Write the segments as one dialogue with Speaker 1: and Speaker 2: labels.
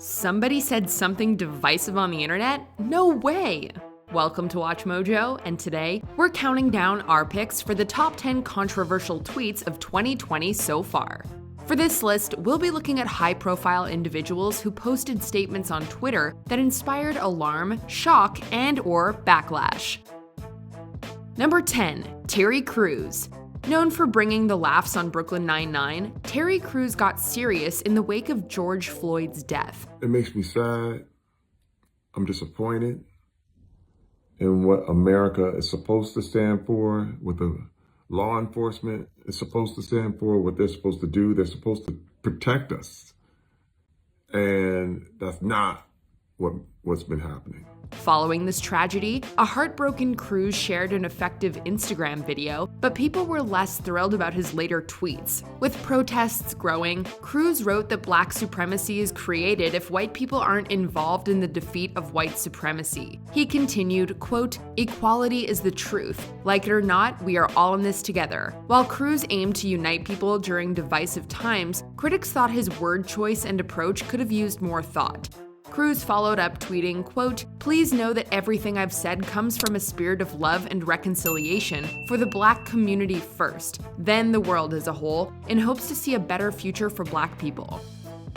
Speaker 1: Somebody said something divisive on the internet? No way! Welcome to Watch Mojo, and today we're counting down our picks for the top 10 controversial tweets of 2020 so far. For this list, we'll be looking at high-profile individuals who posted statements on Twitter that inspired alarm, shock, and/or backlash. Number 10, Terry Crews. Known for bringing the laughs on Brooklyn Nine-Nine, Terry Crews got serious in the wake of George Floyd's death.
Speaker 2: It makes me sad. I'm disappointed in what America is supposed to stand for, what the law enforcement is supposed to stand for, what they're supposed to do. They're supposed to protect us. And that's not what's been happening.
Speaker 1: Following this tragedy, a heartbroken Crews shared an effective Instagram video, but people were less thrilled about his later tweets. With protests growing, Crews wrote that black supremacy is created if white people aren't involved in the defeat of white supremacy. He continued, quote, "Equality is the truth. Like it or not, we are all in this together." While Crews aimed to unite people during divisive times, critics thought his word choice and approach could have used more thought. Crews followed up tweeting, quote, "Please know that everything I've said comes from a spirit of love and reconciliation for the black community first, then the world as a whole, in hopes to see a better future for black people."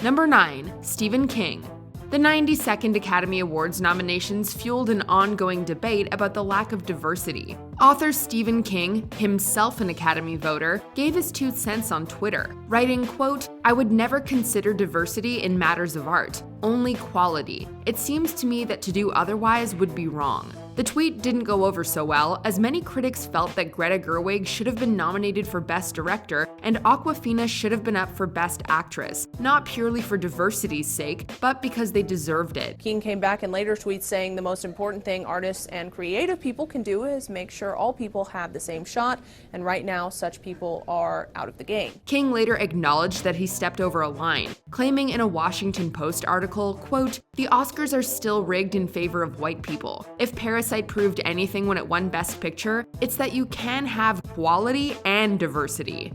Speaker 1: Number 9, Stephen King. The 92nd Academy Awards nominations fueled an ongoing debate about the lack of diversity. Author Stephen King, himself an Academy voter, gave his 2 cents on Twitter, writing, quote, "I would never consider diversity in matters of art, only quality. It seems to me that to do otherwise would be wrong." The tweet didn't go over so well, as many critics felt that Greta Gerwig should have been nominated for Best Director and Awkwafina should have been up for Best Actress, not purely for diversity's sake, but because they deserved it.
Speaker 3: King came back in later tweets saying the most important thing artists and creative people can do is make sure all people have the same shot, and right now such people are out of the game.
Speaker 1: King later acknowledged that he stepped over a line, claiming in a Washington Post article, quote, "The Oscars are still rigged in favor of white people. If Parasite proved anything when it won Best Picture, it's that you can have quality and diversity."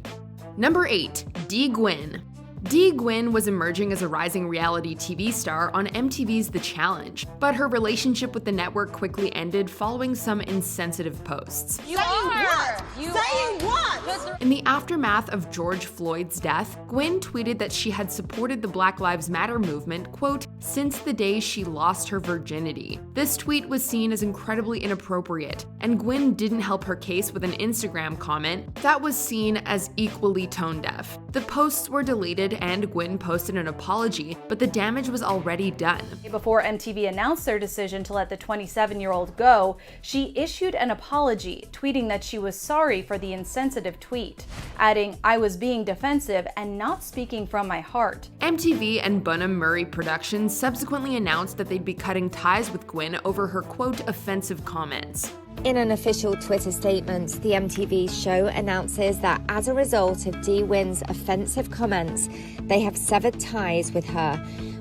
Speaker 1: Number 8, Dwen. Dwen was emerging as a rising reality TV star on MTV's The Challenge, but her relationship with the network quickly ended following some insensitive posts.
Speaker 4: You are! Saying what?
Speaker 1: In the aftermath of George Floyd's death, Dwen tweeted that she had supported the Black Lives Matter movement, quote, "since the day she lost her virginity." This tweet was seen as incredibly inappropriate, and Dwen didn't help her case with an Instagram comment that was seen as equally tone-deaf. The posts were deleted and Dwen posted an apology, but the damage was already done.
Speaker 5: Before MTV announced their decision to let the 27-year-old go, she issued an apology, tweeting that she was sorry for the insensitive tweet, adding, "I was being defensive and not speaking from my heart."
Speaker 1: MTV and Bunham Murray Productions subsequently announced that they'd be cutting ties with Dwen over her, quote, "offensive comments."
Speaker 6: In an official Twitter statement, the MTV show announces that as a result of Dwen's offensive comments, they have severed ties with her.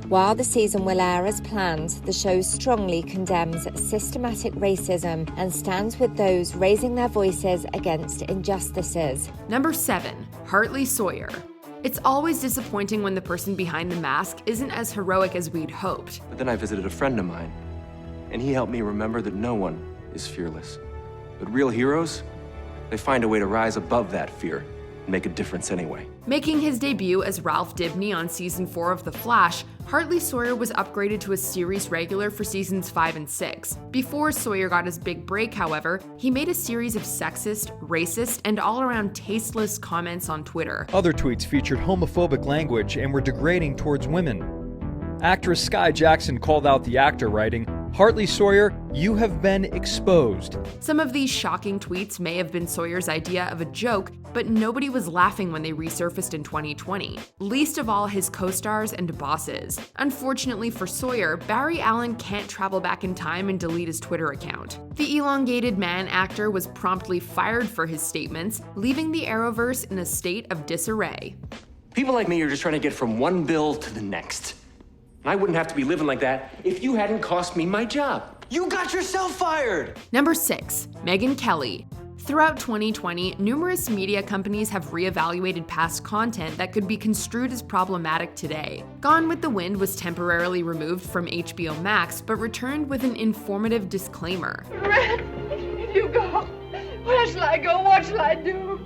Speaker 6: While the season will air as planned, the show strongly condemns systematic racism and stands with those raising their voices against injustices.
Speaker 1: Number 7, Hartley Sawyer. It's always disappointing when the person behind the mask isn't as heroic as we'd hoped.
Speaker 7: But then I visited a friend of mine, and he helped me remember that no one is fearless. But real heroes, they find a way to rise above that fear and make a difference anyway.
Speaker 1: Making his debut as Ralph Dibny on season 4 of The Flash, Hartley Sawyer was upgraded to a series regular for seasons 5 and 6. Before Sawyer got his big break, however, he made a series of sexist, racist, and all-around tasteless comments on Twitter.
Speaker 8: Other tweets featured homophobic language and were degrading towards women. Actress Sky Jackson called out the actor, writing, "Hartley Sawyer, you have been exposed."
Speaker 1: Some of these shocking tweets may have been Sawyer's idea of a joke, but nobody was laughing when they resurfaced in 2020. Least of all his co-stars and bosses. Unfortunately for Sawyer, Barry Allen can't travel back in time and delete his Twitter account. The elongated man actor was promptly fired for his statements, leaving the Arrowverse in a state of disarray.
Speaker 7: People like me are just trying to get from one bill to the next. And I wouldn't have to be living like that if you hadn't cost me my job. You got yourself fired!
Speaker 1: Number 6, Megyn Kelly. Throughout 2020, numerous media companies have reevaluated past content that could be construed as problematic today. Gone with the Wind was temporarily removed from HBO Max, but returned with an informative disclaimer.
Speaker 9: Red, you go. Where shall I go? What shall I do?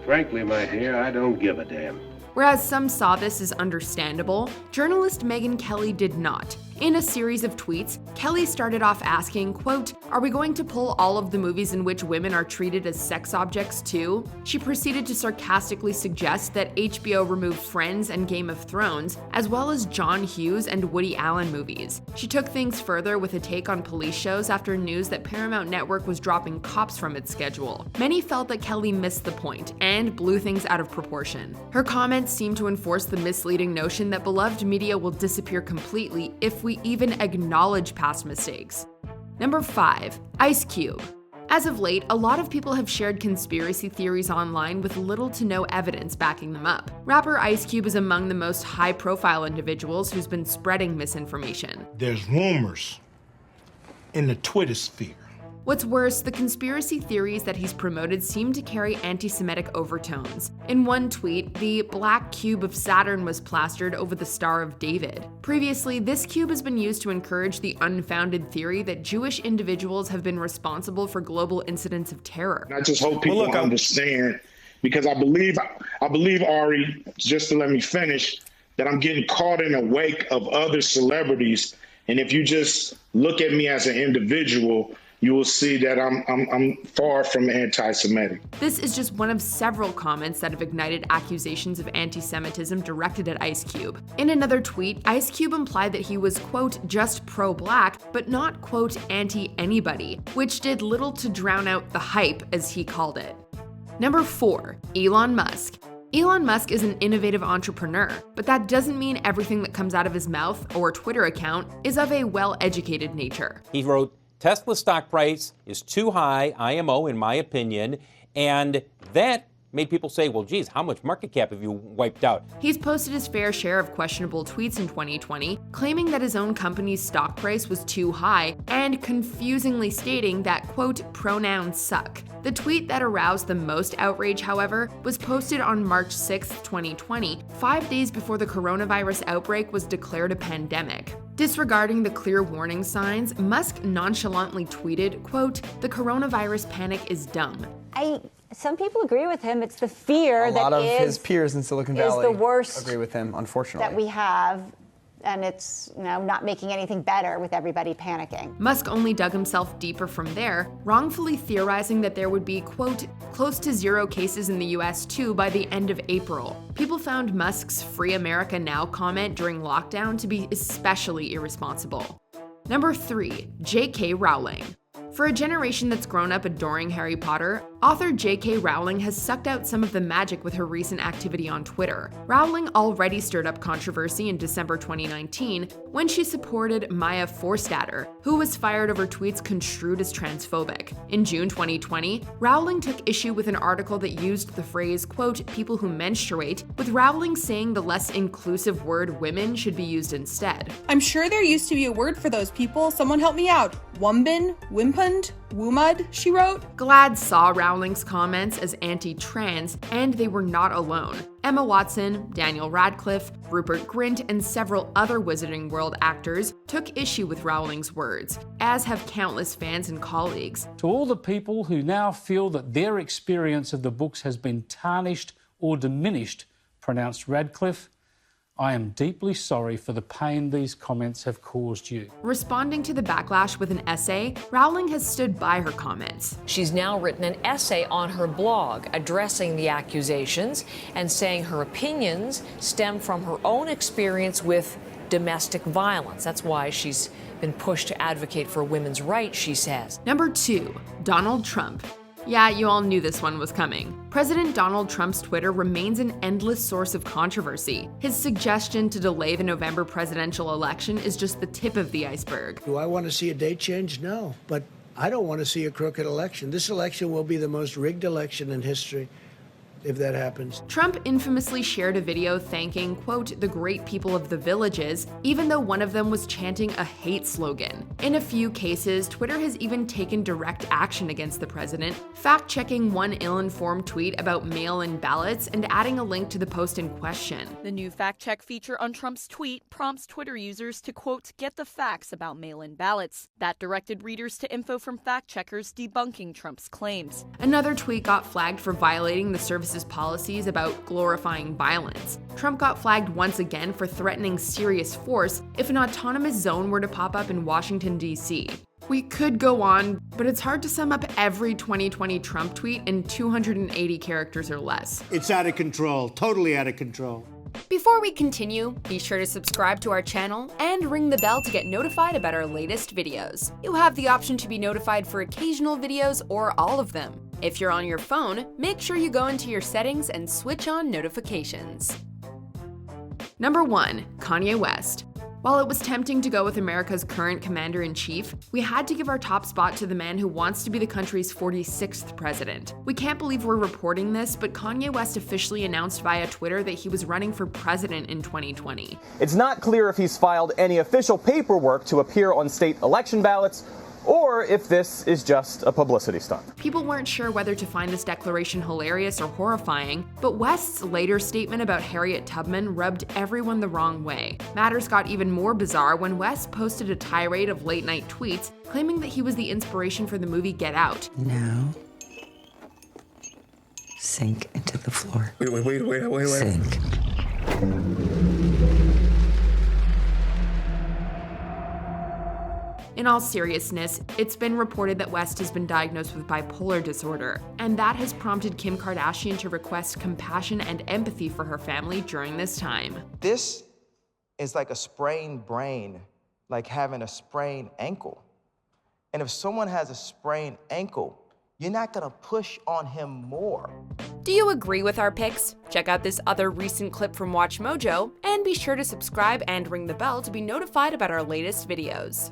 Speaker 10: Frankly, my dear, I don't give a damn.
Speaker 1: Whereas some saw this as understandable, journalist Megyn Kelly did not. In a series of tweets, Kelly started off asking, quote, "Are we going to pull all of the movies in which women are treated as sex objects too?" She proceeded to sarcastically suggest that HBO removed Friends and Game of Thrones, as well as John Hughes and Woody Allen movies. She took things further with a take on police shows after news that Paramount Network was dropping Cops from its schedule. Many felt that Kelly missed the point and blew things out of proportion. Her comments seem to enforce the misleading notion that beloved media will disappear completely if we even acknowledge past mistakes. Number 5. Ice Cube. As of late, a lot of people have shared conspiracy theories online with little to no evidence backing them up. Rapper Ice Cube is among the most high-profile individuals who's been spreading misinformation.
Speaker 11: There's rumors in the Twitter sphere.
Speaker 1: What's worse, the conspiracy theories that he's promoted seem to carry anti-Semitic overtones. In one tweet, the black cube of Saturn was plastered over the Star of David. Previously, this cube has been used to encourage the unfounded theory that Jewish individuals have been responsible for global incidents of terror.
Speaker 12: I just hope people understand, because I believe, Ari, just to let me finish, that I'm getting caught in a wake of other celebrities. And if you just look at me as an individual, you will see that I'm far from anti-Semitic.
Speaker 1: This is just one of several comments that have ignited accusations of anti-Semitism directed at Ice Cube. In another tweet, Ice Cube implied that he was, quote, just pro-black, but not, quote, anti-anybody, which did little to drown out the hype, as he called it. Number 4. Elon Musk. Elon Musk is an innovative entrepreneur, but that doesn't mean everything that comes out of his mouth or Twitter account is of a well-educated nature.
Speaker 13: He wrote, "Tesla's stock price is too high, IMO, in my opinion," and that made people say, well, geez, how much market cap have you wiped out?
Speaker 1: He's posted his fair share of questionable tweets in 2020, claiming that his own company's stock price was too high and confusingly stating that, quote, pronouns suck. The tweet that aroused the most outrage, however, was posted on March 6, 2020, 5 days before the coronavirus outbreak was declared a pandemic. Disregarding the clear warning signs, Musk nonchalantly tweeted, quote, "The coronavirus panic is dumb."
Speaker 4: Some people agree with him. It's the fear that
Speaker 14: a lot of his peers in Silicon Valley
Speaker 4: is the worst
Speaker 14: agree with him, unfortunately.
Speaker 4: that we have, and it's not making anything better with everybody panicking.
Speaker 1: Musk only dug himself deeper from there, wrongfully theorizing that there would be, quote, close to 0 cases in the US too by the end of April. People found Musk's Free America Now comment during lockdown to be especially irresponsible. Number 3. J.K. Rowling. For a generation that's grown up adoring Harry Potter, author J.K. Rowling has sucked out some of the magic with her recent activity on Twitter. Rowling already stirred up controversy in December 2019 when she supported Maya Forstater, who was fired over tweets construed as transphobic. In June 2020, Rowling took issue with an article that used the phrase, quote, people who menstruate, with Rowling saying the less inclusive word women should be used instead.
Speaker 15: "I'm sure there used to be a word for those people. Someone help me out. Wumbin? Wimpund? Woomud?" she wrote.
Speaker 1: GLAAD saw Rowling's comments as anti-trans, and they were not alone. Emma Watson, Daniel Radcliffe, Rupert Grint, and several other Wizarding World actors took issue with Rowling's words, as have countless fans and colleagues.
Speaker 16: To all the people who now feel that their experience of the books has been tarnished or diminished, pronounced Radcliffe, I am deeply sorry for the pain these comments have caused you.
Speaker 1: Responding to the backlash with an essay, Rowling has stood by her comments.
Speaker 17: She's now written an essay on her blog addressing the accusations and saying her opinions stem from her own experience with domestic violence. That's why she's been pushed to advocate for women's rights, she says.
Speaker 1: Number 2, Donald Trump. Yeah, you all knew this one was coming. President Donald Trump's Twitter remains an endless source of controversy. His suggestion to delay the November presidential election is just the tip of the iceberg.
Speaker 18: Do I want to see a date change? No, but I don't want to see a crooked election. This election will be the most rigged election in history. if that happens.
Speaker 1: Trump infamously shared a video thanking, quote, the great people of the villages, even though one of them was chanting a hate slogan. In a few cases, Twitter has even taken direct action against the president, fact-checking one ill-informed tweet about mail-in ballots and adding a link to the post in question.
Speaker 19: The new fact-check feature on Trump's tweet prompts Twitter users to, quote, get the facts about mail-in ballots. That directed readers to info from fact-checkers debunking Trump's claims.
Speaker 1: Another tweet got flagged for violating the service's policies about glorifying violence. Trump got flagged once again for threatening serious force if an autonomous zone were to pop up in Washington, D.C. We could go on, but it's hard to sum up every 2020 Trump tweet in 280 characters or less.
Speaker 20: It's out of control, totally out of control.
Speaker 1: Before we continue, be sure to subscribe to our channel and ring the bell to get notified about our latest videos. You have the option to be notified for occasional videos or all of them. If you're on your phone, make sure you go into your settings and switch on notifications. Number 1. Kanye West. While it was tempting to go with America's current commander-in-chief, we had to give our top spot to the man who wants to be the country's 46th president. We can't believe we're reporting this, but Kanye West officially announced via Twitter that he was running for president in 2020.
Speaker 21: It's not clear if he's filed any official paperwork to appear on state election ballots, or if this is just a publicity stunt.
Speaker 1: People weren't sure whether to find this declaration hilarious or horrifying, but West's later statement about Harriet Tubman rubbed everyone the wrong way. Matters got even more bizarre when West posted a tirade of late-night tweets claiming that he was the inspiration for the movie Get Out.
Speaker 22: Now, sink into the floor.
Speaker 21: Wait.
Speaker 22: Sink.
Speaker 1: In all seriousness, it's been reported that West has been diagnosed with bipolar disorder, and that has prompted Kim Kardashian to request compassion and empathy for her family during this time.
Speaker 23: This is like a sprained brain, like having a sprained ankle. And if someone has a sprained ankle, you're not gonna push on him more.
Speaker 1: Do you agree with our picks? Check out this other recent clip from WatchMojo, and be sure to subscribe and ring the bell to be notified about our latest videos.